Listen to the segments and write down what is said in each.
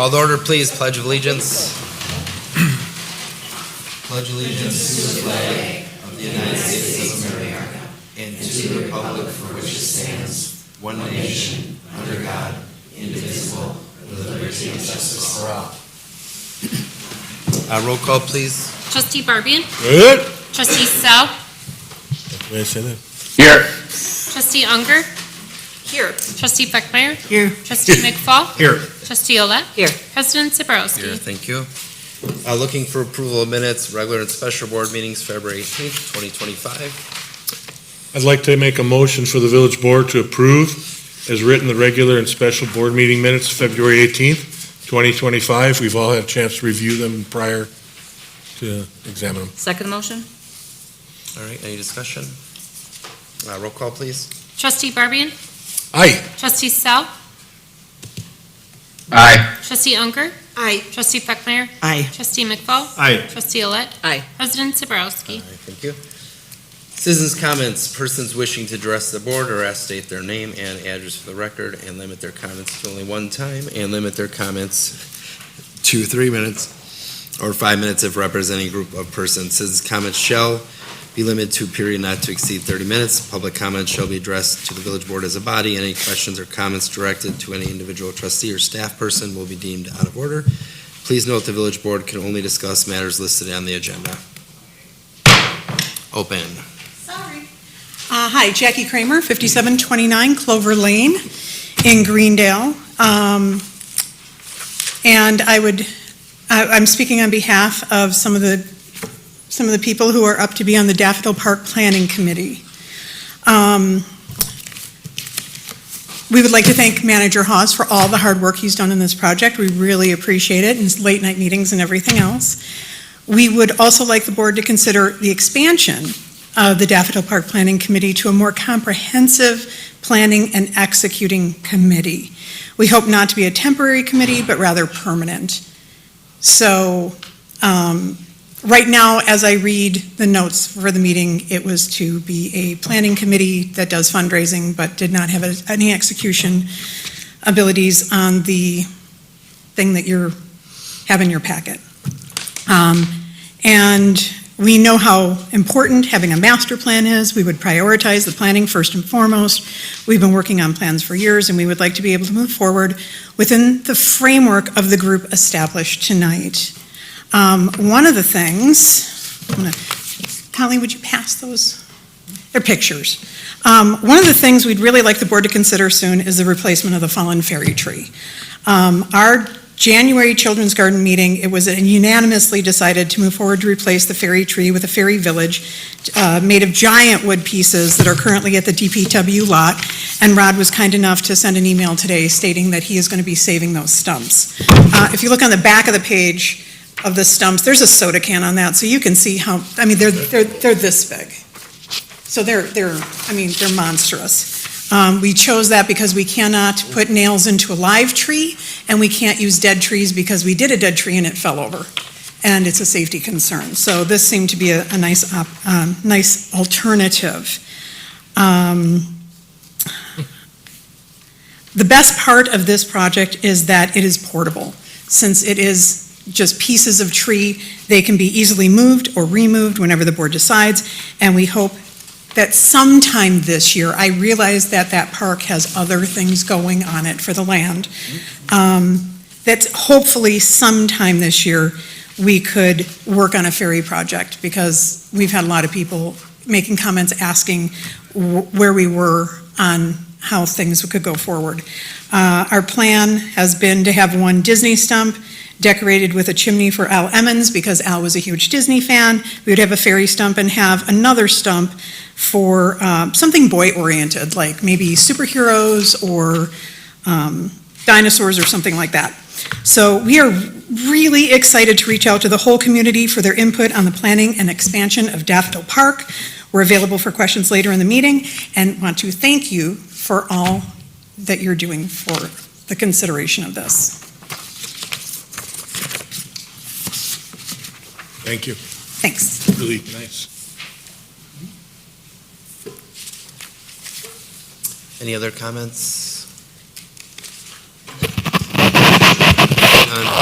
Call the order, please. Pledge of allegiance. Pledge allegiance to the flag of the United States of America and to the republic for which it stands, one nation, under God, indivisible, with liberty and justice for all. Roll call, please. Trustee Barbian. Good. Trustee Stout. May I say that? Here. Trustee Unger. Here. Trustee Beckmeyer. Here. Trustee McFall. Here. Trustee Olet. Here. President Here, Zabrowski. thank you. Looking for approval of minutes, regular and special board meetings, February 18th, 2025. I'd like to make a motion for the village board to approve as written the regular and special board meeting minutes, February 18th, 2025. We've all had a chance to review them prior to examine them. Second motion? All right, any discussion? Roll call, please. Trustee Barbian. Aye. Trustee Stout. Aye. Trustee Unger. Aye. Trustee Beckmeyer. Aye. Trustee McFall. Aye. Trustee Olet. Aye. President All Zabrowski. right, thank you. Citizens' comments, persons wishing to address the board or ask state their name and address for the record and limit their comments to only one time and limit their comments to 3 minutes or 5 minutes if representing a group of persons. Citizens' comments shall be limited to a period not to exceed 30 minutes. Public comments shall be addressed to the village board as a body. Any questions or comments directed to any individual trustee or staff person will be deemed out of order. Please note the village board can only discuss matters listed on the agenda. Open. Sorry. Hi, Jackie Kramer, 5729 Clover Lane in Greendale. And I'm speaking on behalf of some of the people who are up to be on the Daffodil Park Planning Committee. We would like to thank Manager Hawes for all the hard work he's done in this project. We really appreciate it, and his late night meetings and everything else. We would also like the board to consider the expansion of the Daffodil Park Planning Committee to a more comprehensive planning and executing committee. We hope not to be a temporary committee, but rather permanent. So, right now, as I read the notes for the meeting, it was to be a planning committee that does fundraising, but did not have any execution abilities on the thing that you have in your packet. And we know how important having a master plan is. We would prioritize the planning first and foremost. We've been working on plans for years, and we would like to be able to move forward within the framework of the group established tonight. One of the things, Colleen, would you pass those? They're pictures. One of the things we'd really like the board to consider soon is the replacement of the fallen fairy tree. Our January Children's Garden meeting, it was unanimously decided to move forward to replace the fairy tree with a fairy village made of giant wood pieces that are currently at the DPW lot. And Rod was kind enough to send an email today stating that he is going to be saving those stumps. If you look on the back of the page of the stumps, there's a soda can on that, so you can see how, I mean, they're this big. So they're monstrous. We chose that because we cannot put nails into a live tree, and we can't use dead trees because we did a dead tree and it fell over, and it's a safety concern. So this seemed to be a nice alternative. The best part of this project is that it is portable. Since it is just pieces of tree, they can be easily moved or removed whenever the board decides, and we hope that sometime this year, I realize that park has other things going on it for the land, that hopefully sometime this year we could work on a ferry project, because we've had a lot of people making comments asking where we were on how things could go forward. Our plan has been to have one Disney stump decorated with a chimney for Al Emmons, because Al was a huge Disney fan. We would have a fairy stump and have another stump for something boy-oriented, like maybe superheroes or dinosaurs or something like that. So we are really excited to reach out to the whole community for their input on the planning and expansion of Daffodil Park. We're available for questions later in the meeting, and want to thank you for all that you're doing for the consideration of this. Thank you. Thanks. Really nice. Any other comments?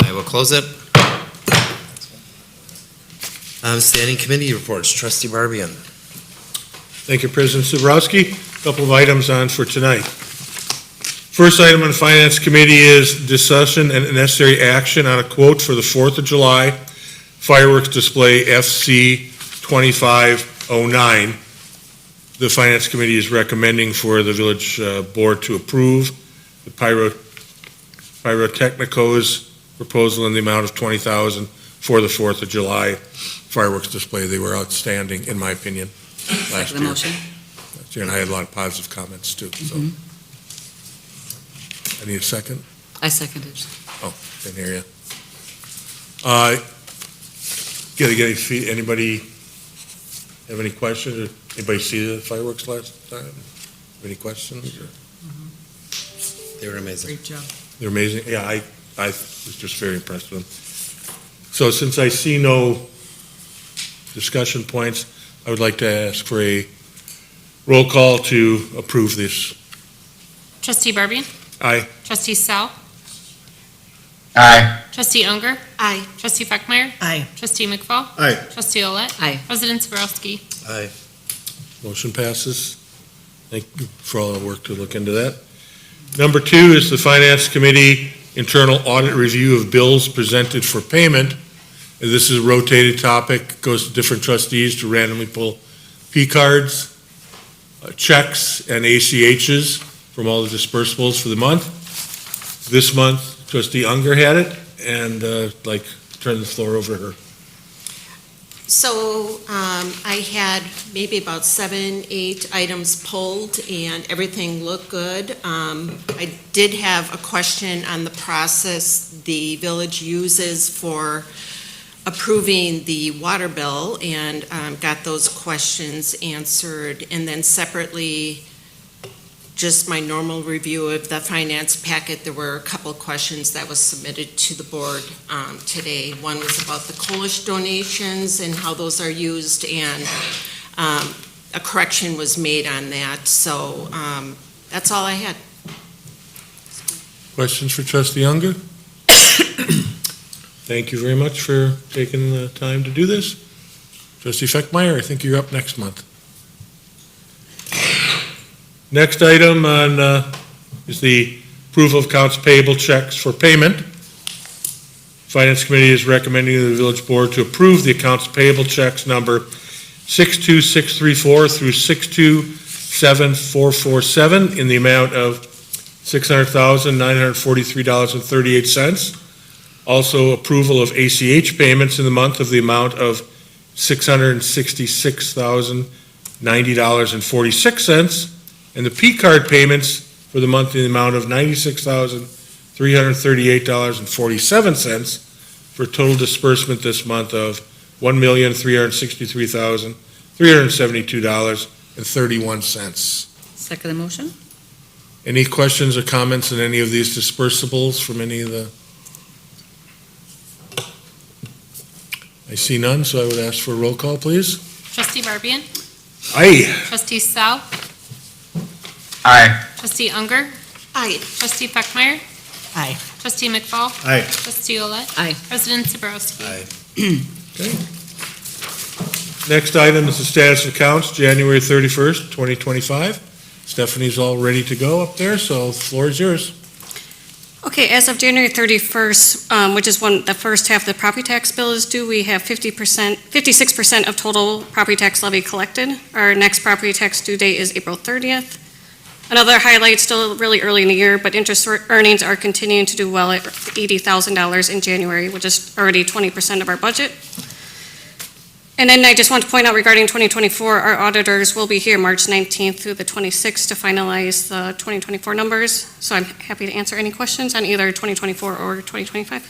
I will close it. Standing committee reports, trustee Barbian. Thank you, President Sabrowski. Couple of items on for tonight. First item on the Finance Committee is discussion and necessary action on a quote for the 4th of July fireworks display FC 2509. The Finance Committee is recommending for the village board to approve the Pyrotechnico's proposal in the amount of $20,000 for the 4th of July fireworks display. They were outstanding, in my opinion, last The year. motion. Last year, and I had a lot of positive comments too, so. I need a second? I second it. Oh, didn't hear you. Anybody have any questions? Anybody see the fireworks last time? Any questions? They were amazing. Great job. They're amazing. Yeah, I was just very impressed with them. So since I see no discussion points, I would like to ask for a roll call to approve this. Trustee Barbian? Aye. Trustee Sal? Aye. Trustee Unger? Aye. Trustee Feckmeyer? Aye. Trustee McFall? Aye. Trustee Olet? Aye. President Sabrowski? Aye. Motion passes. Thank you for all the work to look into that. Number 2 is the Finance Committee internal audit review of bills presented for payment. And this is a rotated topic, goes to different trustees to randomly pull P cards, checks, and ACHs from all the disbursables for the month. This month, Trustee Unger had it, and I'd like to turn the floor over to her. So I had maybe about 7, 8 items pulled, and everything looked good. I did have a question on the process the village uses for approving the water bill, and got those questions answered. And then separately, just my normal review of the finance packet, there were a couple of questions that was submitted to the board today. One was about the Polish donations and how those are used, and a correction was made on that. So that's all I had. Questions for Trustee Unger? Thank you very much for taking the time to do this. Trustee Feckmeyer, I think you're up next month. Next item on, is the approval of accounts payable checks for payment. Finance Committee is recommending to the village board to approve the accounts payable checks number 62634 through 627,447 in the amount of $600,943.38. Also approval of ACH payments in the month of the amount of $666,090.46. And the P card payments for the month in the amount of $96,338.47 for a total disbursement this month of $1,363,372.31. Second the motion? Any questions or comments on any of these dispersables from any of the? I see none, so I would ask for a roll call, please. Trustee Barbian? Aye. Trustee Sal? Aye. Trustee Unger? Aye. Trustee Feckmeyer? Aye. Trustee McFall? Aye. Trustee Olet? Aye. President Sabrowski? Aye. Next item is the status of accounts, January 31st, 2025. Stephanie's all ready to go up there, so the floor is yours. Okay, as of January 31st, which is when the first half of the property tax bill is due, we have 56% of total property tax levy collected. Our next property tax due date is April 30th. Another highlight, still really early in the year, but interest earnings are continuing to do well at $80,000 in January, which is already 20% of our budget. And then I just want to point out regarding 2024, our auditors will be here March 19th through the 26th to finalize the 2024 numbers. So I'm happy to answer any questions on either 2024 or 2025.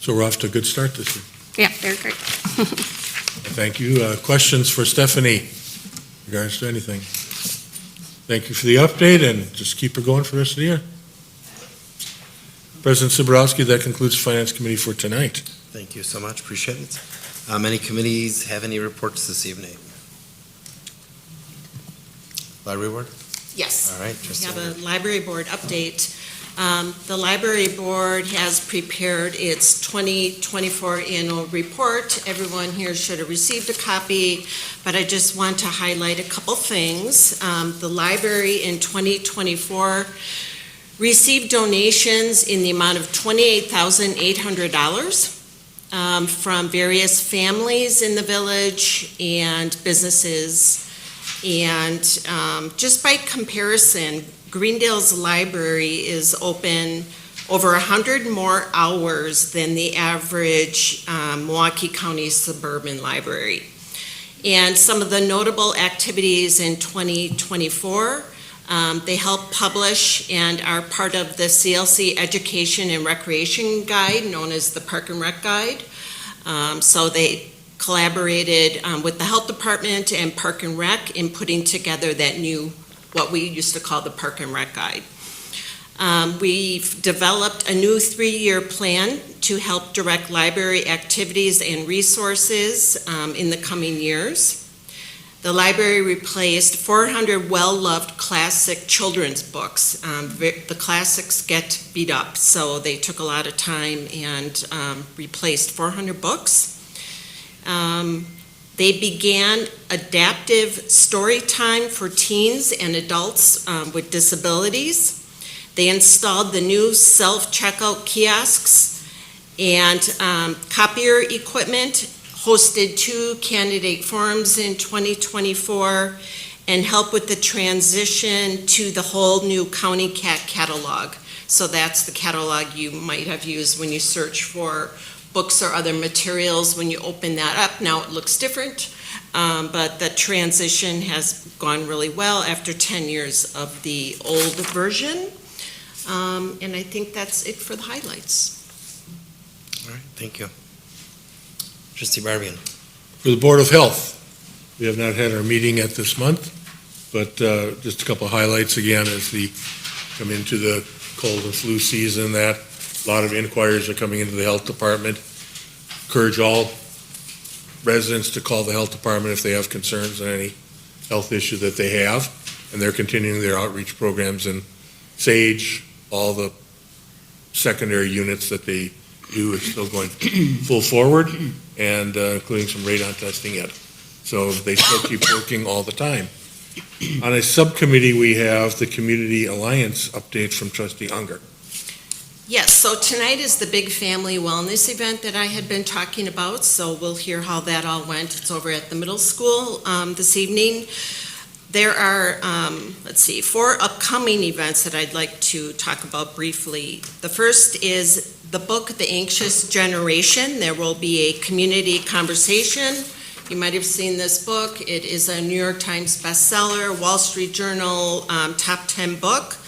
So we're off to a good start this year. Yeah, they're great. Thank you. Questions for Stephanie in regards to anything? Thank you for the update, and just keep her going for the rest of the year. President Sabrowski, that concludes the Finance Committee for tonight. Thank you so much, appreciate it. Any committees have any reports this evening? Library Board? Yes. All right, We trustee have Unger. a library board update. The library board has prepared its 2024 annual report. Everyone here should have received a copy, but I just want to highlight a couple things. The library in 2024 received donations in the amount of $28,800 from various families in the village and businesses. And just by comparison, Greendale's library is open over 100 more hours than the average Milwaukee County suburban library. And some of the notable activities in 2024, they help publish and are part of the CLC Education and Recreation Guide, known as the Park and Rec Guide. So they collaborated with the Health Department and Park and Rec in putting together that new, what we used to call the Park and Rec Guide. We've developed a new 3-year plan to help direct library activities and resources in the coming years. The library replaced 400 well-loved classic children's books. The classics get beat up, so they took a lot of time and replaced 400 books. They began adaptive story time for teens and adults with disabilities. They installed the new self-checkout kiosks and copier equipment, hosted 2 candidate forums in 2024, and helped with the transition to the whole new County Cat catalog. So that's the catalog you might have used when you search for books or other materials. When you open that up, now it looks different, but the transition has gone really well after 10 years of the old version. And I think that's it for the highlights. All right, thank you. Trustee Barbian. For the Board of Health, we have not had our meeting yet this month, but just a couple of highlights again as we come into the cold and flu season, that a lot of inquiries are coming into the Health Department. Encourage all residents to call the Health Department if they have concerns on any health issue that they have, and they're continuing their outreach programs in Sage. All the secondary units that they do is still going full forward, and including some radon testing yet. So they still keep working all the time. On a subcommittee, we have the Community Alliance update from Trustee Unger. Yes, so tonight is the big family wellness event that I had been talking about, so we'll hear how that all went. It's over at the middle school this evening. There are, 4 upcoming events that I'd like to talk about briefly. The first is the book, The Anxious Generation. There will be a community conversation. You might have seen this book. It is a New York Times bestseller, Wall Street Journal top 10 book.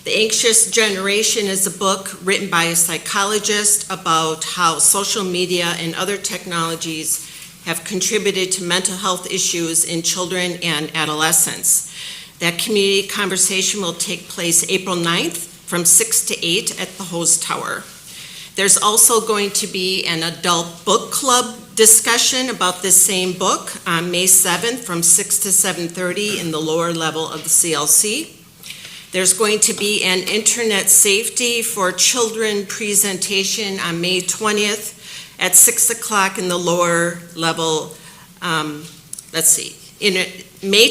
The Anxious Generation is a book written by a psychologist about how social media and other technologies have contributed to mental health issues in children and adolescents. That community conversation will take place April 9th from 6 to 8 at the Hose Tower. There's also going to be an adult book club discussion about this same book on May 7th from 6 to 7:30 in the lower level of the CLC. There's going to be an internet safety for children presentation on May 20th at 6 o'clock in the lower level, May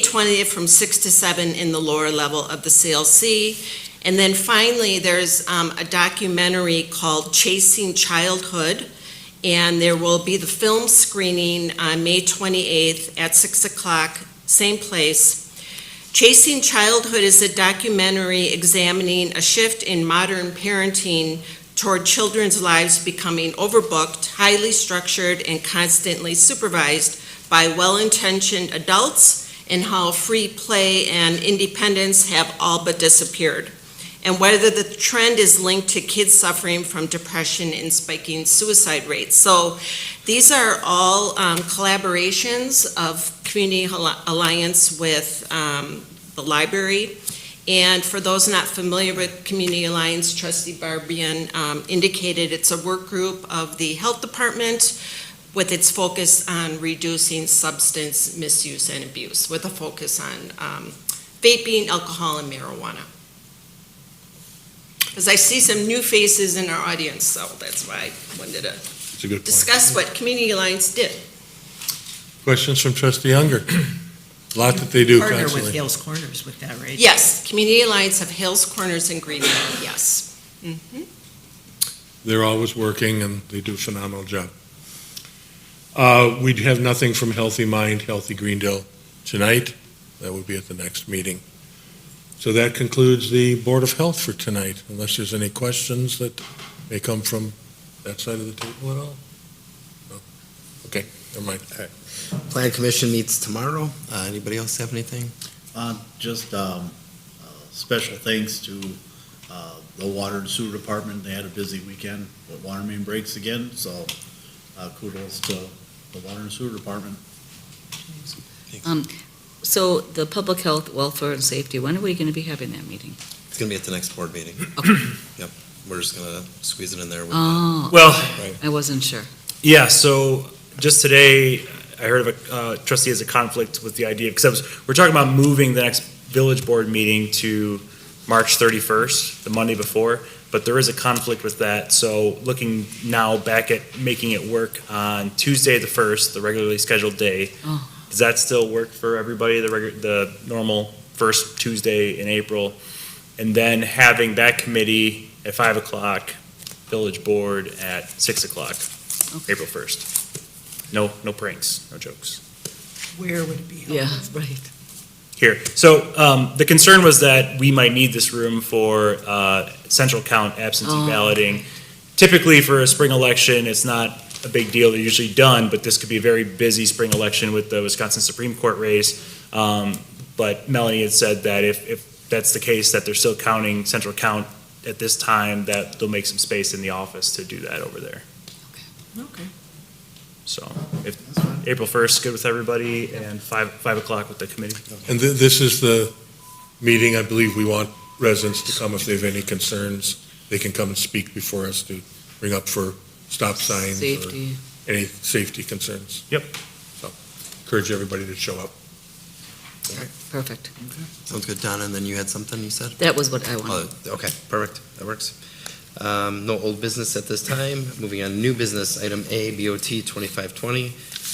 20th from 6 to 7 in the lower level of the CLC. And then finally, there's a documentary called Chasing Childhood, and there will be the film screening on May 28th at 6 o'clock, same place. Chasing Childhood is a documentary examining a shift in modern parenting toward children's lives becoming overbooked, highly structured, and constantly supervised by well-intentioned adults, and how free play and independence have all but disappeared, and whether the trend is linked to kids suffering from depression and spiking suicide rates. So these are all collaborations of Community Alliance with the library. And for those not familiar with Community Alliance, Trustee Barbian indicated it's a work group of the Health Department with its focus on reducing substance misuse and abuse, with a focus on vaping, alcohol, and marijuana. Because I see some new faces in our audience, so that's why I wanted to It's a good point. discuss what Community Alliance did. Questions from trustee Unger? A lot that they do Partner with constantly. Hales Corners with that, right? Yes, Community Alliance of Hills Corners in Greenville, yes. Mhm. They're always working and they do a phenomenal job. We'd have nothing from Healthy Mind, Healthy Greendale tonight. That would be at the next meeting. So that concludes the Board of Health for tonight, unless there's any questions that may come from that side of the table at all? No? Okay, never mind. Plan Commission meets tomorrow. Anybody else have anything? Just special thanks to the Water and Sewer Department. They had a busy weekend, but water main breaks again, so kudos to the Water and Sewer Department. So the Public Health, Welfare, and Safety, when are we going to be having that meeting? It's going to be at the next board meeting. Okay. Yep, we're just going to squeeze it in there. with Oh, Well, I wasn't sure. yeah, so just today, I heard of a trustee has a conflict with the idea, because we're talking about moving the next village board meeting to March 31st, the Monday before, but there is a conflict with that, so looking now back at making it work on Tuesday the 1st, the regularly scheduled day. Oh. Does that still work for everybody, the normal first Tuesday in April? And then having that committee at 5 o'clock, village board at 6 o'clock, April 1st. No pranks, no jokes. Where would it be held? Yeah, right. Here, so the concern was that we might need this room for central count absentee Oh. balloting. Typically for a spring election, it's not a big deal, they're usually done, but this could be a very busy spring election with the Wisconsin Supreme Court race. But Melanie had said that if that's the case, that they're still counting central count at this time, that they'll make some space in the office to do that over there. Okay. So if April 1st, good with everybody, and 5 o'clock with the committee. And this is the meeting, I believe we want residents to come if they have any concerns. They can come and speak before us to bring up for stop signs or Safety. any safety concerns. Yep. So encourage everybody to show up. Perfect. Sounds good, Donna, and then you had something you said? That was what I wanted. Oh, okay, perfect, that works. No old business at this time. Moving on, new business, item A, BOT 2520,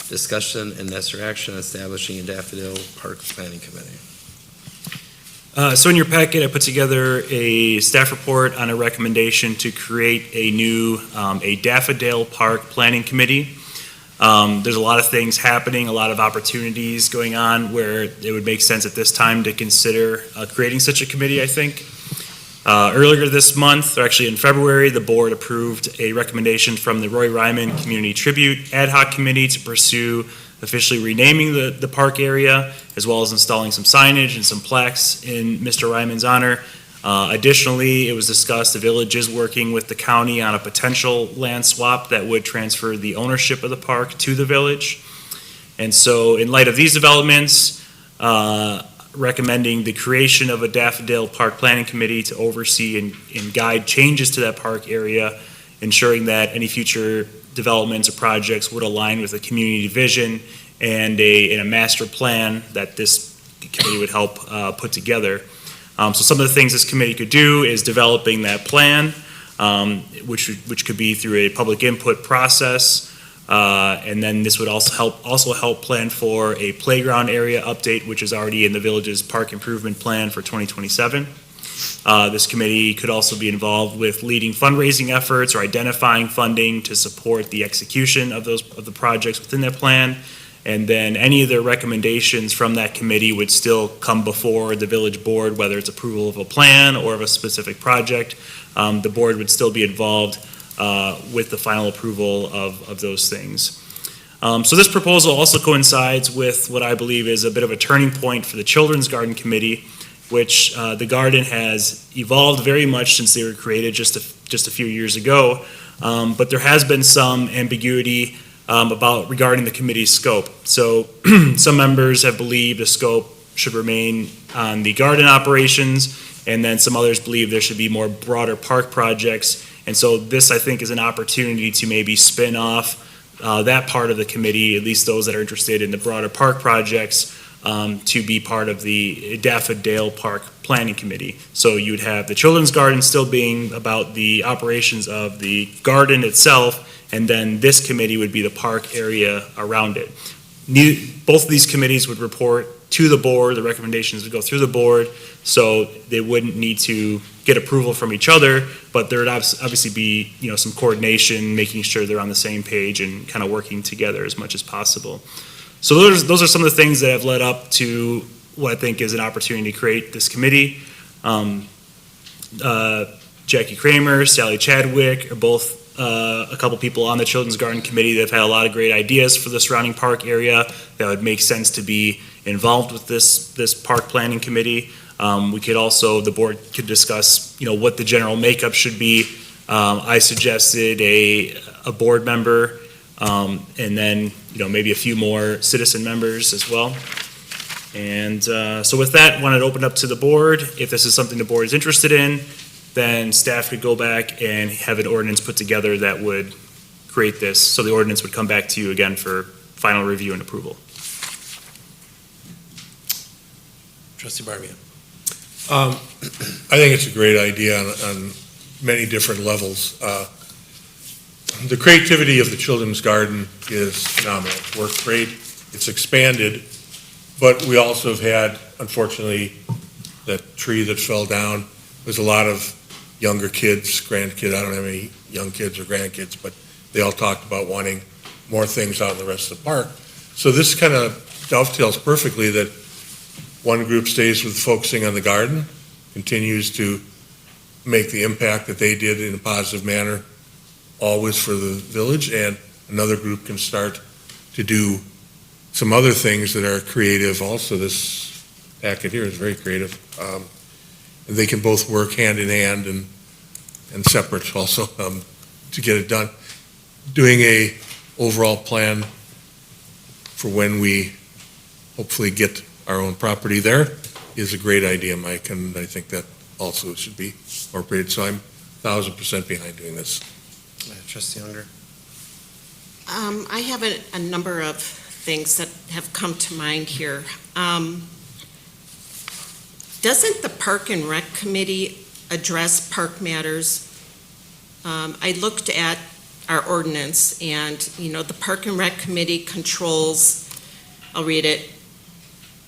discussion and necessary action establishing a Daffodil Park Planning Committee. So in your packet, I put together a staff report on a recommendation to create a new, a Daffodil Park Planning Committee. There's a lot of things happening, a lot of opportunities going on where it would make sense at this time to consider creating such a committee, I think. Earlier this month, or actually in February, the board approved a recommendation from the Roy Ryman Community Tribute Ad Hoc Committee to pursue officially renaming the park area, as well as installing some signage and some plaques in Mr. Ryman's honor. Additionally, it was discussed the village is working with the county on a potential land swap that would transfer the ownership of the park to the village. And so in light of these developments, recommending the creation of a Daffodil Park Planning Committee to oversee and guide changes to that park area, ensuring that any future developments or projects would align with the community vision and a master plan that this committee would help put together. So some of the things this committee could do is developing that plan, which could be through a public input process. And then this would also help plan for a playground area update, which is already in the village's park improvement plan for 2027. This committee could also be involved with leading fundraising efforts or identifying funding to support the execution of the projects within that plan. And then any of the recommendations from that committee would still come before the village board, whether it's approval of a plan or of a specific project. The board would still be involved with the final approval of those things. So this proposal also coincides with what I believe is a bit of a turning point for the Children's Garden Committee, which the garden has evolved very much since they were created just a few years ago. But there has been some ambiguity regarding the committee's scope. So some members have believed the scope should remain on the garden operations, and then some others believe there should be more broader park projects. And so this, I think, is an opportunity to maybe spin off that part of the committee, at least those that are interested in the broader park projects, to be part of the Daffodil Park Planning Committee. So you would have the Children's Garden still being about the operations of the garden itself, and then this committee would be the park area around it. Both of these committees would report to the board, the recommendations would go through the board, so they wouldn't need to get approval from each other, but there would obviously be, some coordination, making sure they're on the same page and kind of working together as much as possible. So those are some of the things that have led up to what I think is an opportunity to create this committee. Jackie Kramer, Sally Chadwick are both a couple people on the Children's Garden Committee that have had a lot of great ideas for the surrounding park area that would make sense to be involved with this park planning committee. We could also, the board could discuss, what the general makeup should be. I suggested a board member, and then, maybe a few more citizen members as well. And so with that, wanted to open up to the board. If this is something the board is interested in, then staff could go back and have an ordinance put together that would create this. So the ordinance would come back to you again for final review and approval. Trustee Barbia. I think it's a great idea on many different levels. The creativity of the Children's Garden is phenomenal. It worked great. It's expanded, but we also have had, unfortunately, that tree that fell down. There's a lot of younger kids, grandkids. I don't have any young kids or grandkids, but they all talked about wanting more things out in the rest of the park. So this kind of dovetails perfectly that one group stays with focusing on the garden, continues to make the impact that they did in a positive manner, always for the village, and another group can start to do some other things that are creative. Also, this packet here is very creative. And they can both work hand in hand and separate also to get it done. Doing a overall plan for when we hopefully get our own property there is a great idea, Mike, and I think that also should be incorporated. So I'm 1,000% behind doing this. Trustee Unger. I have a number of things that have come to mind here. Doesn't the Park and Rec Committee address park matters? I looked at our ordinance and, the Park and Rec Committee controls, I'll read it,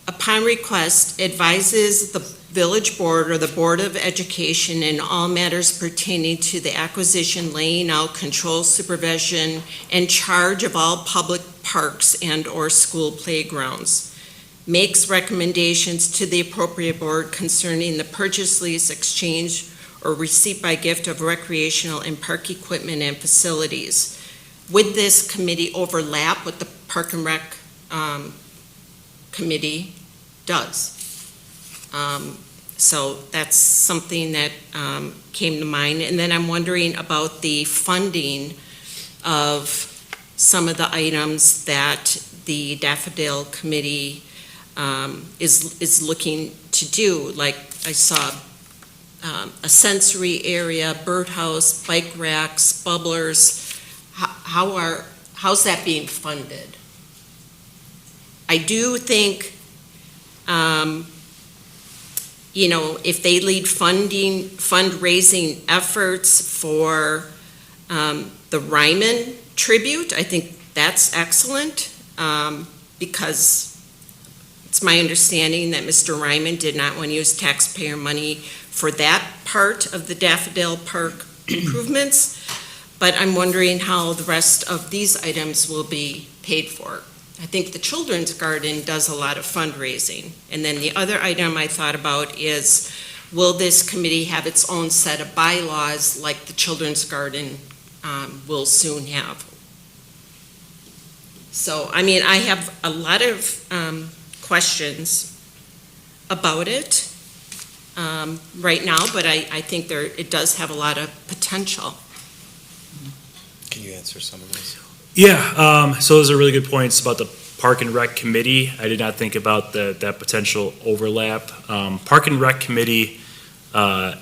upon request advises the village board or the Board of Education in all matters pertaining to the acquisition, laying out, control, supervision, and charge of all public parks and/or school playgrounds. Makes recommendations to the appropriate board concerning the purchase, lease, exchange, or receipt by gift of recreational and park equipment and facilities. Would this committee overlap with the Park and Rec Committee does? So that's something that came to mind. And then I'm wondering about the funding of some of the items that the Daffodil Committee is looking to do. Like I saw a sensory area, birdhouse, bike racks, bubblers. How's that being funded? I do think, if they lead fundraising efforts for the Ryman tribute, I think that's excellent, because it's my understanding that Mr. Ryman did not want to use taxpayer money for that part of the Daffodil Park improvements, but I'm wondering how the rest of these items will be paid for. I think the Children's Garden does a lot of fundraising. And then the other item I thought about is, will this committee have its own set of bylaws like the Children's Garden will soon have? So, I have a lot of questions about it right now, but I think it does have a lot of potential. Can you answer some of those? Yeah, so those are really good points about the Park and Rec Committee. I did not think about that potential overlap. Park and Rec Committee, in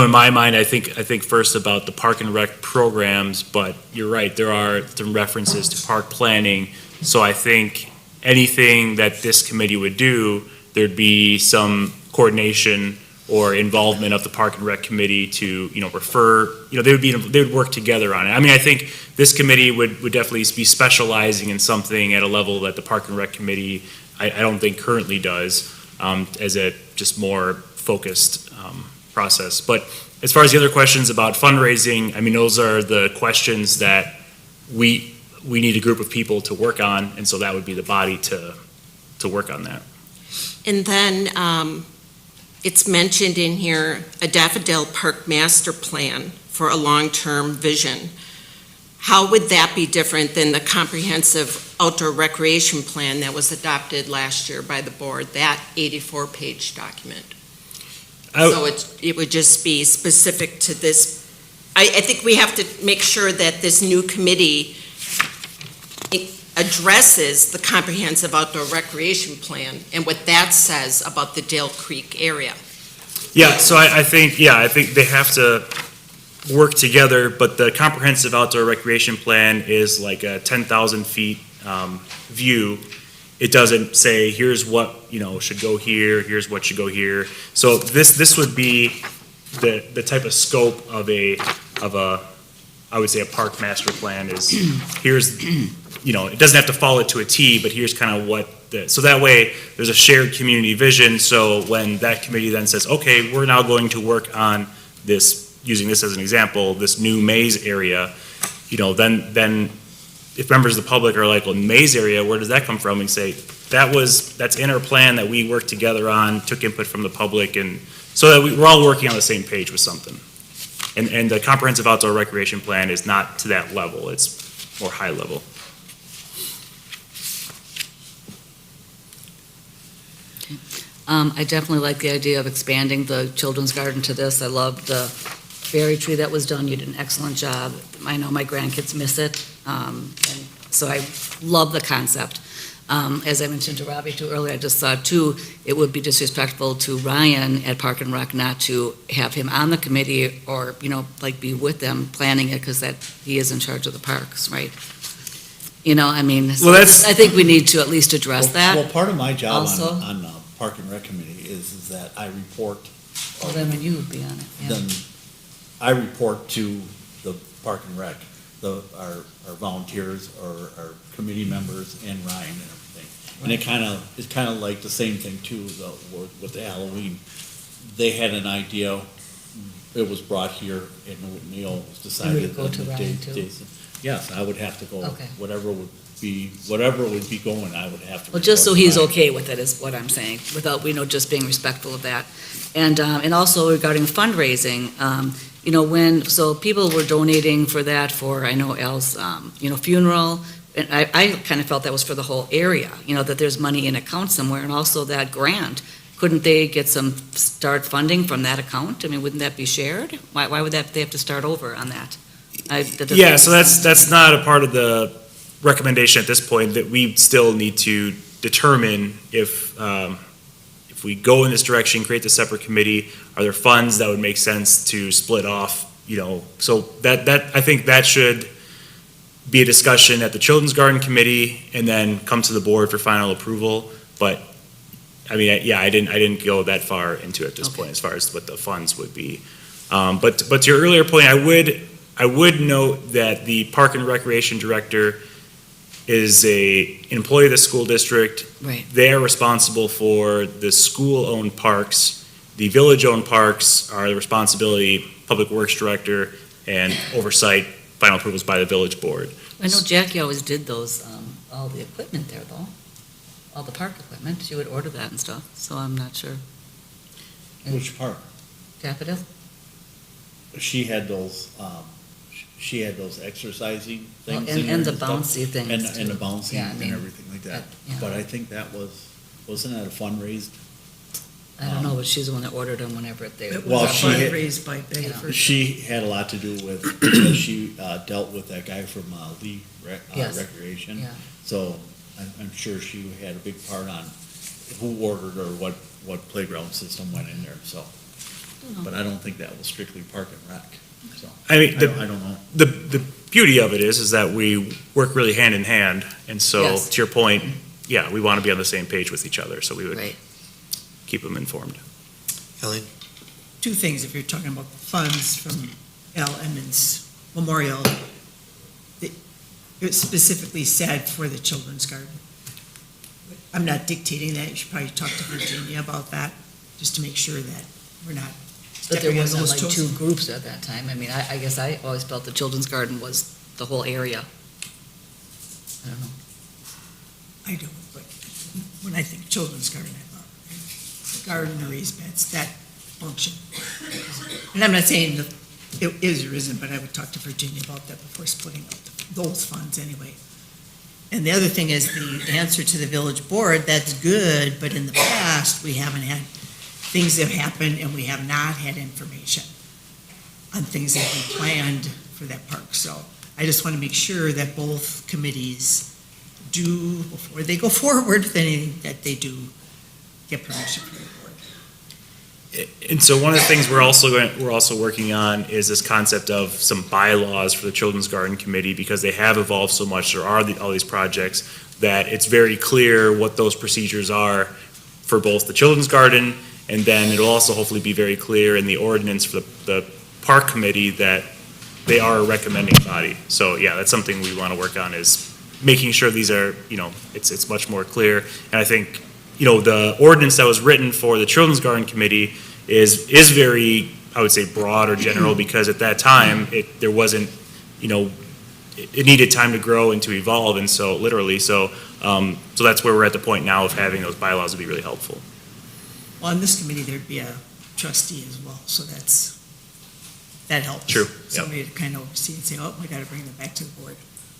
my mind, I think first about the Park and Rec programs, but you're right, there are some references to park planning. So I think anything that this committee would do, there'd be some coordination or involvement of the Park and Rec Committee to, refer, they would work together on it. I mean, I think this committee would definitely be specializing in something at a level that the Park and Rec Committee, I don't think currently does, as a just more focused process. But as far as the other questions about fundraising, I mean, those are the questions that we need a group of people to work on, and so that would be the body to work on that. And then it's mentioned in here, a Daffodil Park Master Plan for a long-term vision. How would that be different than the comprehensive outdoor recreation plan that was adopted last year by the board, that 84-page document? So it would just be specific to this. I think we have to make sure that this new committee addresses the comprehensive outdoor recreation plan and what that says about the Dale Creek area. Yeah, so I think they have to work together, but the comprehensive outdoor recreation plan is like a 10,000 feet view. It doesn't say, here's what, should go here, here's what should go here. So this would be the type of scope of a, I would say a park master plan is, here's, it doesn't have to follow it to a T, but here's kind of what so that way there's a shared community vision. So when that committee then says, okay, we're now going to work on this, using this as an example, this new maze area, then if members of the public are like, well, maze area, where does that come from? And say, that's in our plan that we worked together on, took input from the public, and so that we're all working on the same page with something. And the comprehensive outdoor recreation plan is not to that level, it's more high level. I definitely like the idea of expanding the children's garden to this. I love the berry tree that was done. You did an excellent job. I know my grandkids miss it, and so I love the concept. As I mentioned to Robbie too earlier, I just thought too, it would be disrespectful to Ryan at Park and Rec not to have him on the committee or, be with them planning it, because that he is in charge of the parks, right? Well, I think we need to at least address that. Well, part of my job Also. on Park and Rec Committee is that I report. Well, then you would be on it, yeah. Then I report to the Park and Rec, our volunteers or our committee members and Ryan and everything. And it's kind of like the same thing too, with the Halloween. They had an idea, it was brought here, and Neil was decided. You would go to Ryan too? Yes, I would have to go, Okay. whatever would be going, I would have to. Well, just so report to he's Ryan. okay with it is what I'm saying, without, just being respectful of that. And also regarding fundraising, so people were donating for that for, I know Al's, funeral, and I kind of felt that was for the whole area, that there's money in account somewhere, and also that grant. Couldn't they get start funding from that account? I mean, wouldn't that be shared? Why would they have to start over on that? Yeah, so that's not a part of the recommendation at this point, that we still need to determine if we go in this direction, create the separate committee, are there funds that would make sense to split off, so that I think that should be a discussion at the Children's Garden Committee and then come to the board for final approval. But I mean, I didn't go that far into it at this point as far as what the funds would be. But to your earlier point, I would note that the Park and Recreation Director is an employee of the school district. Right. They're responsible for the school-owned parks. The village-owned parks are the responsibility, Public Works Director, and oversight, final approvals by the village board. I know Jackie always did those, all the equipment there though, all the park equipment. She would order that and stuff, so I'm not sure. Which park? Daffodil? She had those exercising things. And the bouncy things And the too. bouncing Yeah, I and mean, everything like that. yeah. But I think wasn't that a fundraised? I don't know, but she's the one that ordered them whenever they. It Well, was she had- fundraised by Bayford. She had a lot to do with, because she dealt with that guy from Lee Yes. Recreation. Yeah. So I'm sure she had a big part on who ordered or what playground system went in there, so. But I don't think that was strictly Park and Rec, so. I mean, I don't know. the beauty of it is that we work really hand in hand, and so Yes. to your point, yeah, we want to be on the same page with each other, so we would Right. keep them informed. Ellie? Two things, if you're talking about funds from Al Emmons Memorial, it specifically said for the children's garden. I'm not dictating that, you should probably talk to Virginia about that, just to make sure that we're not But there stepping on wasn't those like toes. two groups at that time. I mean, I guess I always felt the children's garden was the whole area. I don't know. I don't, but when I think children's garden, I thought, the garden or raised beds, that function. And I'm not saying that it is or isn't, but I would talk to Virginia about that before splitting up those funds anyway. And the other thing is the answer to the village board, that's good, but in the past, we haven't had, things have happened and we have not had information on things that we planned for that park. So I just want to make sure that both committees do, before they go forward with anything, that they do get permission from the board. And so one of the things we're also working on is this concept of some bylaws for the Children's Garden Committee, because they have evolved so much. There are all these projects that it's very clear what those procedures are for both the Children's Garden, and then it'll also hopefully be very clear in the ordinance for the Park Committee that they are a recommending body. So yeah, that's something we want to work on, is making sure these are, it's much more clear. And I think, the ordinance that was written for the Children's Garden Committee is very, I would say, broad or general, because at that time, there wasn't, it needed time to grow and to evolve, and so, literally, so that's where we're at the point now of having those bylaws would be really helpful. Well, on this committee, there'd be a trustee as well, so that helps. True, yep. Somebody to kind of oversee and say, oh, we got to bring them back to the board.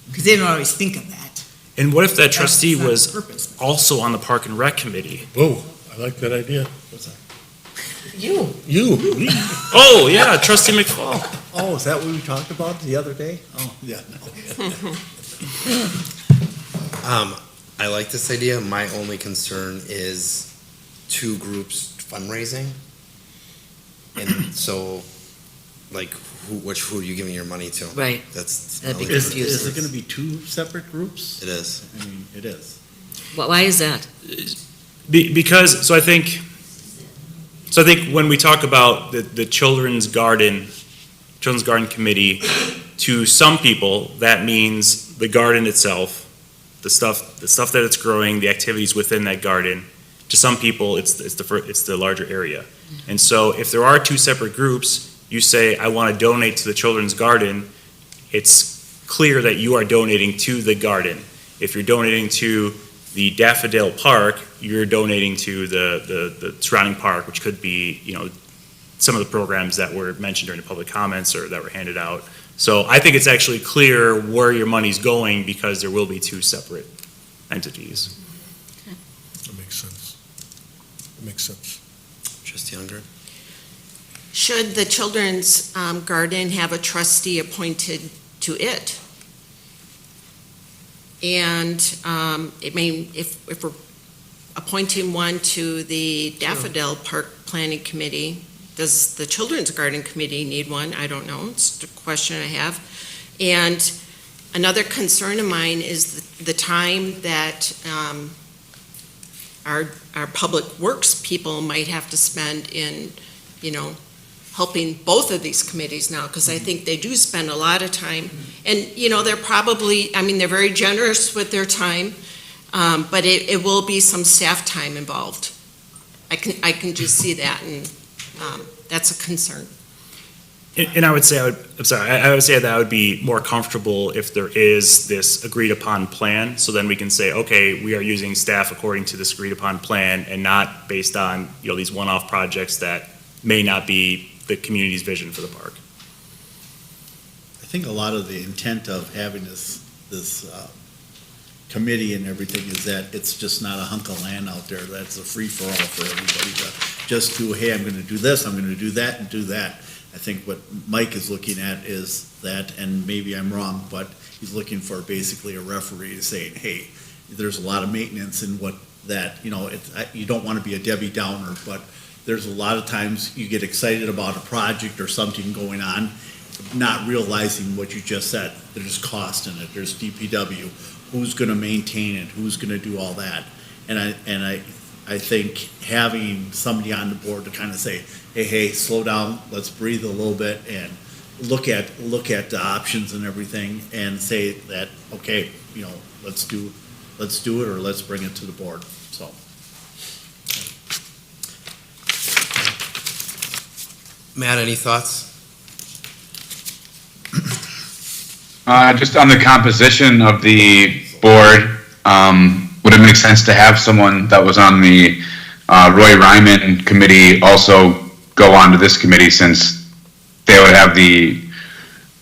Because they don't always think of that. And what if that trustee That's not was the purpose. also on the Park and Rec Committee? Whoa, I like that idea. You. You. Oh, yeah, trustee McFall. Oh, is that what we talked about the other day? Oh, yeah, no. I like this idea. My only concern is two groups fundraising. And so, like, who are you giving your money to? Right. That's. That'd be Is confusing. it gonna be two separate groups? It is. I mean, it is. Why is that? Because, so I think when we talk about the Children's Garden Committee, to some people, that means the garden itself, the stuff that it's growing, the activities within that garden. To some people, it's the larger area. And so if there are two separate groups, you say, I want to donate to the Children's Garden, it's clear that you are donating to the garden. If you're donating to the Daffodil Park, you're donating to the surrounding park, which could be, some of the programs that were mentioned during the public comments or that were handed out. So I think it's actually clear where your money's going, because there will be two separate entities. That makes sense. That makes sense. Trustee Unger? Should the children's garden have a trustee appointed to it? And if we're appointing one to the Daffodil Park Planning Committee, does the Children's Garden Committee need one? I don't know. It's a question I have. And another concern of mine is the time that our public works people might have to spend in, helping both of these committees now, because I think they do spend a lot of time. And, they're probably, they're very generous with their time, but it will be some staff time involved. I can just see that, and that's a concern. And I would say, I would say that I would be more comfortable if there is this agreed upon plan, so then we can say, okay, we are using staff according to this agreed upon plan and not based on, these one-off projects that may not be the community's vision for the park. I think a lot of the intent of having this committee and everything is that it's just not a hunk of land out there, that's a free-for-all for everybody to just do, hey, I'm gonna do this, I'm gonna do that, and do that. I think what Mike is looking at is that, and maybe I'm wrong, but he's looking for basically a referee saying, hey, there's a lot of maintenance in what that, you don't want to be a Debbie Downer, but there's a lot of times you get excited about a project or something going on, not realizing what you just said. There's cost in it, there's DPW, who's gonna maintain it, who's gonna do all that? And I think having somebody on the board to kind of say, hey, slow down, let's breathe a little bit and look at the options and everything and say that, okay, let's do it or let's bring it to the board, so. Matt, any thoughts? Just on the composition of the board, would it make sense to have someone that was on the Roy Ryman committee also go on to this committee, since they would have the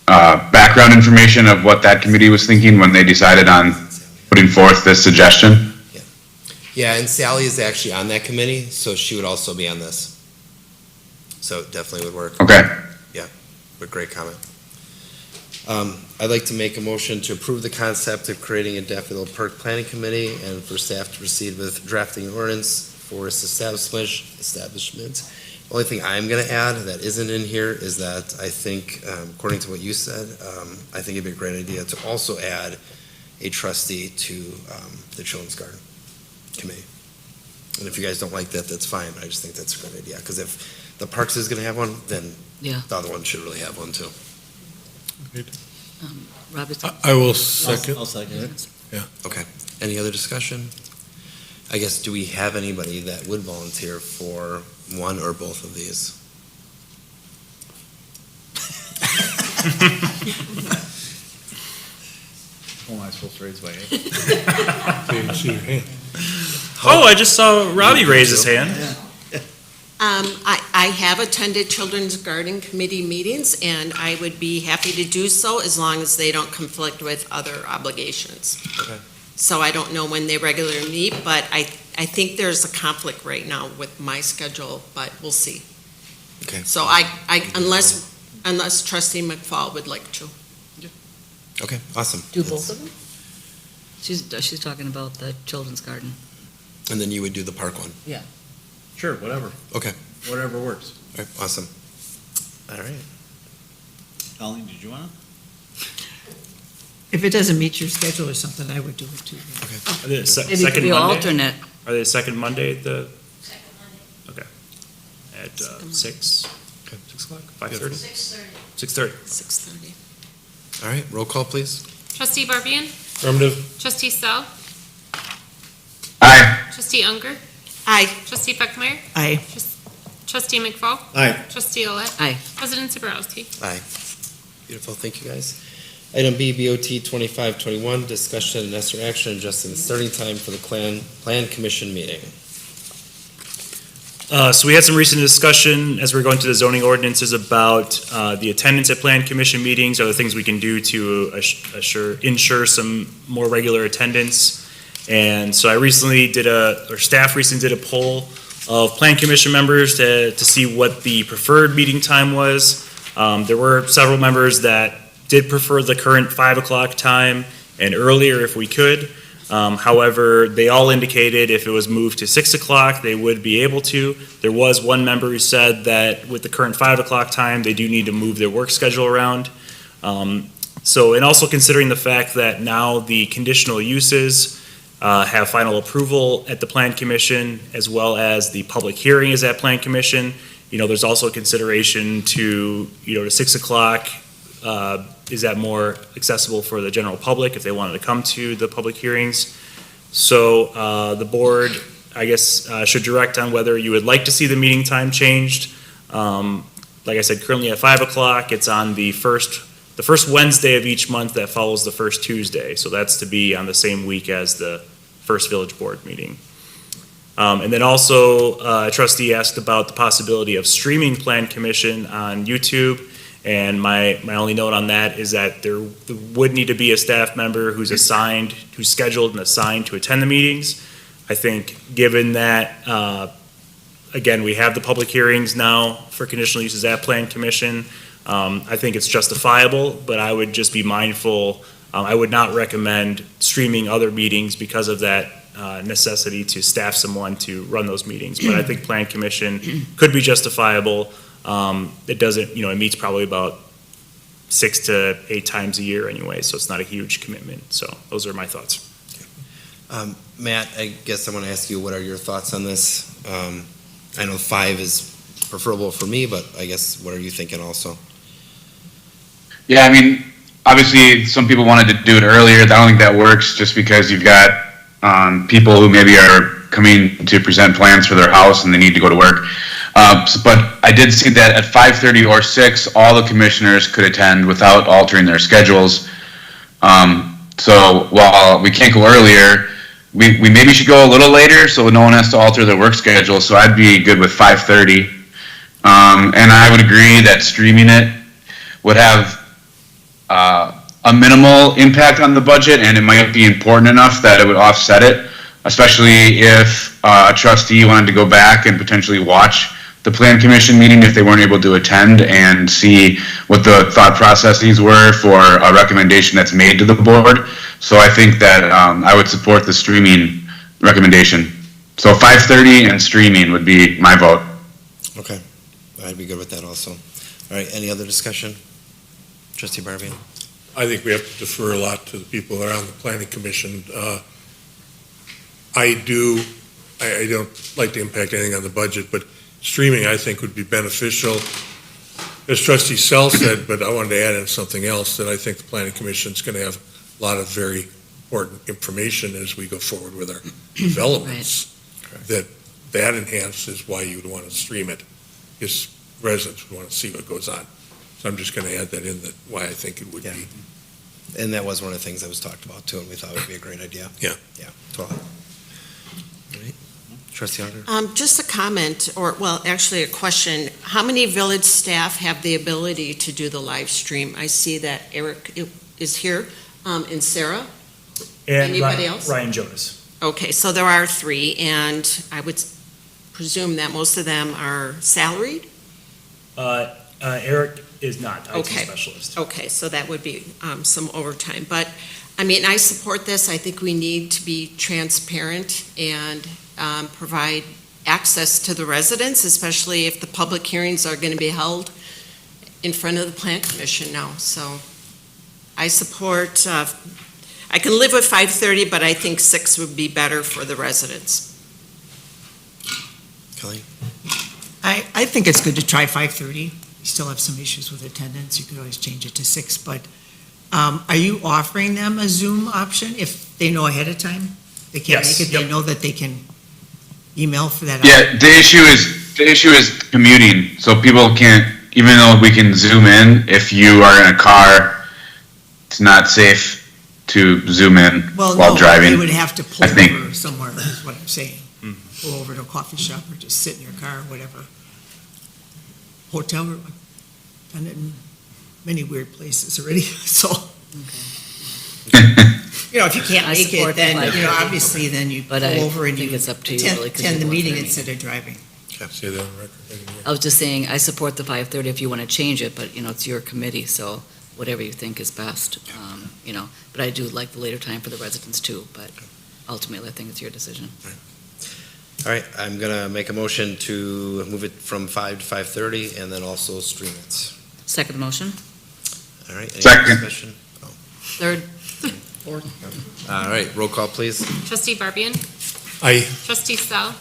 background information of what that committee was thinking when they decided on putting forth this suggestion? Yeah, and Sally is actually on that committee, so she would also be on this. So it definitely would work. Okay. But great comment. I'd like to make a motion to approve the concept of creating a Daffodil Park Planning Committee and for staff to proceed with drafting an ordinance for its establishment. The only thing I'm going to add that isn't in here is that I think, according to what you said, I think it'd be a great idea to also add a trustee to the Children's Garden Committee. And if you guys don't like that, that's fine, but I just think that's a great idea, because if the Parks is going to have one, then Yeah. the other one should really have one too. Robbie? I will second. I'll second it. Okay. Any other discussion? I guess, do we have anybody that would volunteer for one or both of these? Oh, am I supposed to raise my hand? Didn't see your hand. Oh, I just saw Robbie raise his hand. I have attended Children's Garden Committee meetings, and I would be happy to do so as long as they don't conflict with other obligations. Okay. So I don't know when they regularly meet, but I think there's a conflict right now with my schedule, but we'll see. Okay. So unless trustee McFall would like to. Okay, awesome. Do both of them? She's talking about the children's garden. And then you would do the park one. Sure, whatever. Okay. Whatever works. All right, awesome. All right. Colleen, did you want to? If it doesn't meet your schedule or something, I would do it too. Are they the Maybe you could second be Monday? alternate. Are they the second Monday at the? Okay. At 6? Okay, 6 o'clock, 5:30? 6:30. 6:30. All right, roll call, please. Trustee Barbian? Affirmative. Trustee Sell? Aye. Trustee Unger? Aye. Trustee Buckmeyer? Aye. Trustee McFall? Aye. Trustee Olet? Aye. President Zabrowski? Aye. Beautiful, thank you, guys. Item B, BOT 2521, discussion and necessary action adjusting the starting time for the Plan Commission meeting. So we had some recent discussion as we're going through the zoning ordinances about the attendance at Plan Commission meetings, other things we can do to ensure some more regular attendance. And so I recently staff recently did a poll of Plan Commission members to see what the preferred meeting time was. There were several members that did prefer the current 5 o'clock time and earlier if we could. However, they all indicated if it was moved to 6 o'clock, they would be able to. There was one member who said that with the current 5 o'clock time, they do need to move their work schedule around. And also considering the fact that now the conditional uses have final approval at the Plan Commission, as well as the public hearing is at Plan Commission, there's also consideration to 6 o'clock, is that more accessible for the general public if they wanted to come to the public hearings? So the board, I guess, should direct on whether you would like to see the meeting time changed. Like I said, currently at 5 o'clock, it's on the first Wednesday of each month that follows the first Tuesday. So that's to be on the same week as the first village board meeting. And then also, a trustee asked about the possibility of streaming Plan Commission on YouTube. And my only note on that is that there would need to be a staff member who's scheduled and assigned to attend the meetings. I think given that, again, we have the public hearings now for conditional uses at Plan Commission, I think it's justifiable, but I would just be mindful, I would not recommend streaming other meetings because of that necessity to staff someone to run those meetings. But I think Plan Commission could be justifiable. It doesn't, it meets probably about 6 to 8 times a year anyway, so it's not a huge commitment. So those are my thoughts. Matt, I guess I want to ask you, what are your thoughts on this? I know 5 is preferable for me, but I guess what are you thinking also? Yeah, I mean, obviously, some people wanted to do it earlier. I don't think that works just because you've got people who maybe are coming to present plans for their house and they need to go to work. But I did see that at 5:30 or 6, all the commissioners could attend without altering their schedules. So while we can't go earlier, we maybe should go a little later so no one has to alter their work schedule. So I'd be good with 5:30. And I would agree that streaming it would have a minimal impact on the budget, and it might be important enough that it would offset it, especially if a trustee wanted to go back and potentially watch the plan commission meeting if they weren't able to attend and see what the thought processes were for a recommendation that's made to the board. So I think that I would support the streaming recommendation. So 5:30 and streaming would be my vote. Okay, I'd be good with that also. All right, any other discussion? Trustee Barbian? I think we have to defer a lot to the people that are on the planning commission. I don't like to impact anything on the budget, but streaming, I think, would be beneficial. As Trustee Sell said, but I wanted to add in something else, that I think the planning commission is going to have a lot of very important information as we go forward with our developments. That enhances why you would want to stream it, because residents would want to see what goes on. So I'm just going to add that in, that why I think it would be. And that was one of the things that was talked about too, and we thought it would be a great idea. Yeah. Yeah, 12. All right. Trustee Unger? Just a comment, or, well, actually a question. How many village staff have the ability to do the live stream? I see that Eric is here, and Sarah. And Anybody else? Ryan Jonas. Okay, so there are 3, and I would presume that most of them are salaried? Eric is not IT Okay. specialist. Okay, so that would be some overtime. But, I mean, I support this. I think we need to be transparent and provide access to the residents, especially if the public hearings are going to be held in front of the Plan Commission now. So I support, I can live with 5:30, but I think 6 would be better for the residents. Kelly? I think it's good to try 5:30. You still have some issues with attendance. You could always change it to 6, but are you offering them a Zoom option if they know ahead of time? They can't Yes, make it, they yep. know that they can email for that. Yeah, the issue is commuting. So people can't, even though we can zoom in, if you are in a car, it's not safe to zoom in Well, while no, driving. they would have to pull I think- over somewhere, is what I'm saying. Pull over to a coffee shop or just sit in your car, whatever. Hotel room. Done it in many weird places already, so. You know, if you can't I make it, support the then, you know, 5:30. obviously, then you pull But I over and think you it's up to you, attend really, 'cause attend the you're meeting working. instead of driving. Say that on record. I was just saying, I support the 5:30 if you want to change it, but, you know, it's your committee, so whatever you think is best, you know. But I do like the later time for the residents too, but ultimately, I think it's your decision. All right, I'm going to make a motion to move it from 5 to 5:30 and then also stream it. Second motion? All right, any Second. discussion? Third? All right, roll call, please. Trustee Barbian? Aye. Trustee Sell?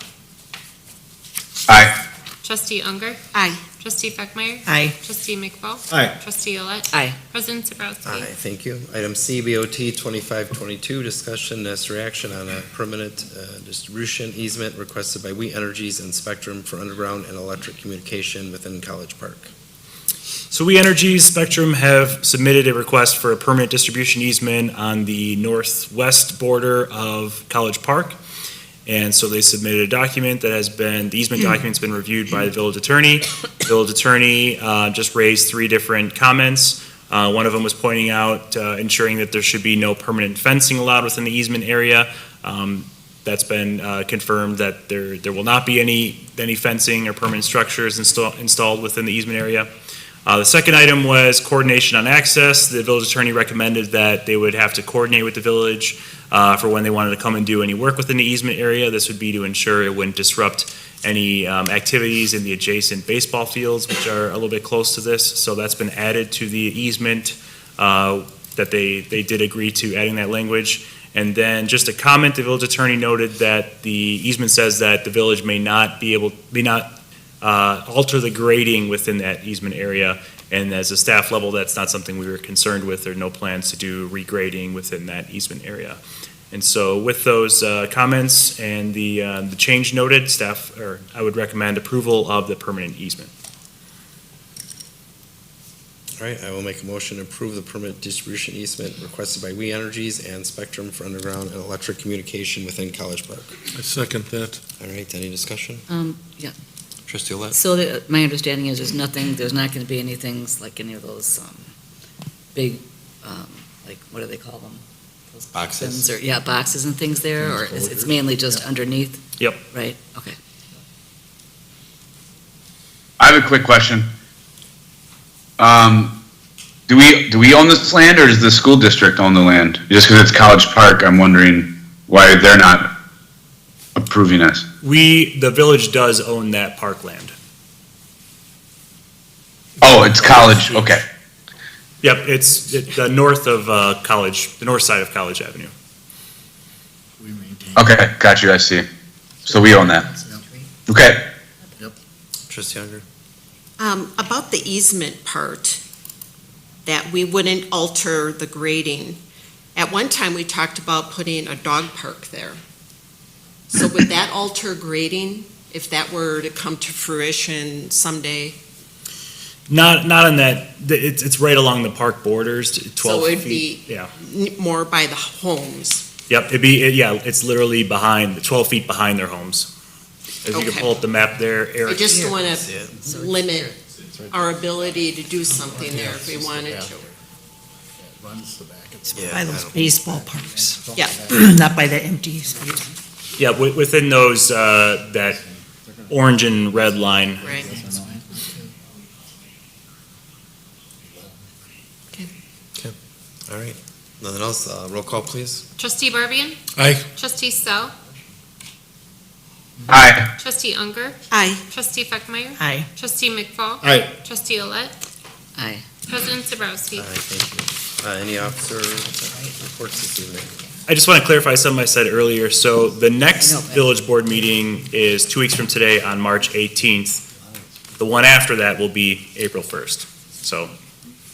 Aye. Trustee Unger? Aye. Trustee Feckmeyer? Aye. Trustee McFall? Aye. Trustee Olet? Aye. President Zabrowski? Aye, thank you. Item C, BOT 2522, discussion necessary action on a permanent distribution easement requested by We Energies and Spectrum for underground and electric communication within College Park. So We Energies Spectrum have submitted a request for a permanent distribution easement on the northwest border of College Park. And so they submitted a document that has been, the easement document's been reviewed by the village attorney. The village attorney just raised 3 different comments. One of them was pointing out ensuring that there should be no permanent fencing allowed within the easement area. That's been confirmed that there will not be any fencing or permanent structures installed within the easement area. The second item was coordination on access. The village attorney recommended that they would have to coordinate with the village for when they wanted to come and do any work within the easement area. This would be to ensure it wouldn't disrupt any activities in the adjacent baseball fields, which are a little bit close to this. So that's been added to the easement, that they did agree to adding that language. And then just a comment, the village attorney noted that the easement says that the village may not alter the grading within that easement area. And as a staff level, that's not something we were concerned with. There are no plans to do regrading within that easement area. And so with those comments and the change noted, I would recommend approval of the permanent easement. All right, I will make a motion to approve the permanent distribution easement requested by We Energies and Spectrum for underground and electric communication within College Park. I second that. All right, any discussion? Yeah. Trustee Olet? So my understanding is there's not going to be anything like any of those big, like, what do they call them? Those Boxes? bins or boxes and things there, or it's mainly just underneath? Yep. Right, okay. I have a quick question. Do we own this land, or does the school district own the land? Just because it's College Park, I'm wondering why they're not approving this. The village does own that parkland. Oh, it's College, okay. Yep, it's the north of the north side of College Avenue. We maintain. Okay, got you, I see. So we own that. Okay. Trustee Unger? About the easement part, that we wouldn't alter the grading. At one time, we talked about putting a dog park there. So would that alter grading if that were to come to fruition someday? Not on that, it's right along the park borders, 12 feet. So it'd be Yeah, more by the homes? yep, it's literally 12 feet behind their homes. As you can Okay. pull up the map there, I Eric. just don't want to limit our ability to do something there if we wanted to. Runs the back. By those baseball parks, Yeah. not by the empty space. Yeah, within those, that orange and red line. Right. All right, nothing else? Roll call, please. Trustee Barbian? Aye. Trustee Stowe? Aye. Trustee Unger? Aye. Trustee Feckmeyer? Aye. Trustee McFall? Aye. Trustee Olet? Aye. President Zabrowski? Aye, thank you. Any officer reports this evening? I just want to clarify something I said earlier. So the next I know, but- village board meeting is 2 weeks from today on March 18th. The one after that will be April 1st. So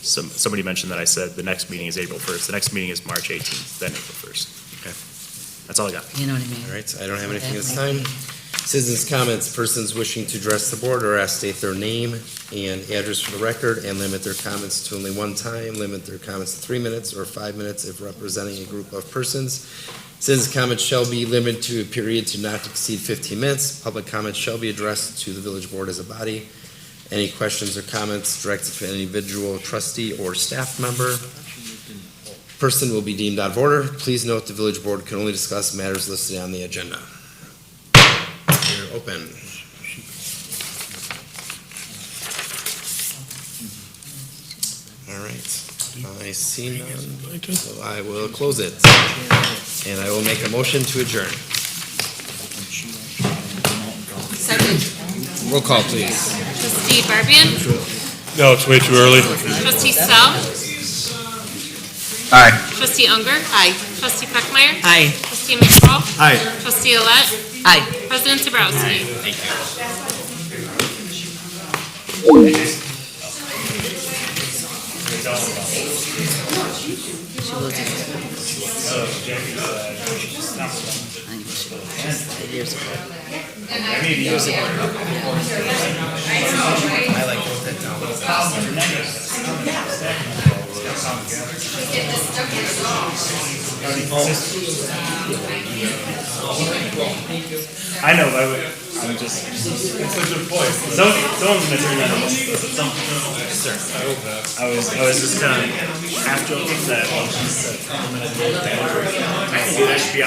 somebody mentioned that I said the next meeting is April 1st. The next meeting is March 18th, then April 1st. Okay. That's all I got. You know what I mean? All right, I don't have anything this time. Citizens' comments, persons wishing to address the board or ask state their name and address for the record and limit their comments to only one time, limit their comments to 3 minutes or 5 minutes if representing a group of persons. Citizens' comments shall be limited to a period to not exceed 15 minutes. Public comments shall be addressed to the village board as a body. Any questions or comments directed to an individual trustee or staff member, person will be deemed out of order. Please note the village board can only discuss matters listed on the agenda. You're open. All right, I see none, so I will close it. And I will make a motion to adjourn. Second. Roll call, please. Trustee Barbian? No, it's way too early. Trustee Stowe? Aye. Trustee Unger? Aye. Trustee Feckmeyer? Aye. Trustee McFall? Aye. Trustee Olet? Aye. President Zabrowski? She will do. I know she will. Years ago. Years ago. I like to put that down. I know, I'm just. It's a good point. Someone's gonna turn that on. Sir. I was just kind of half joking that she said, I think that should be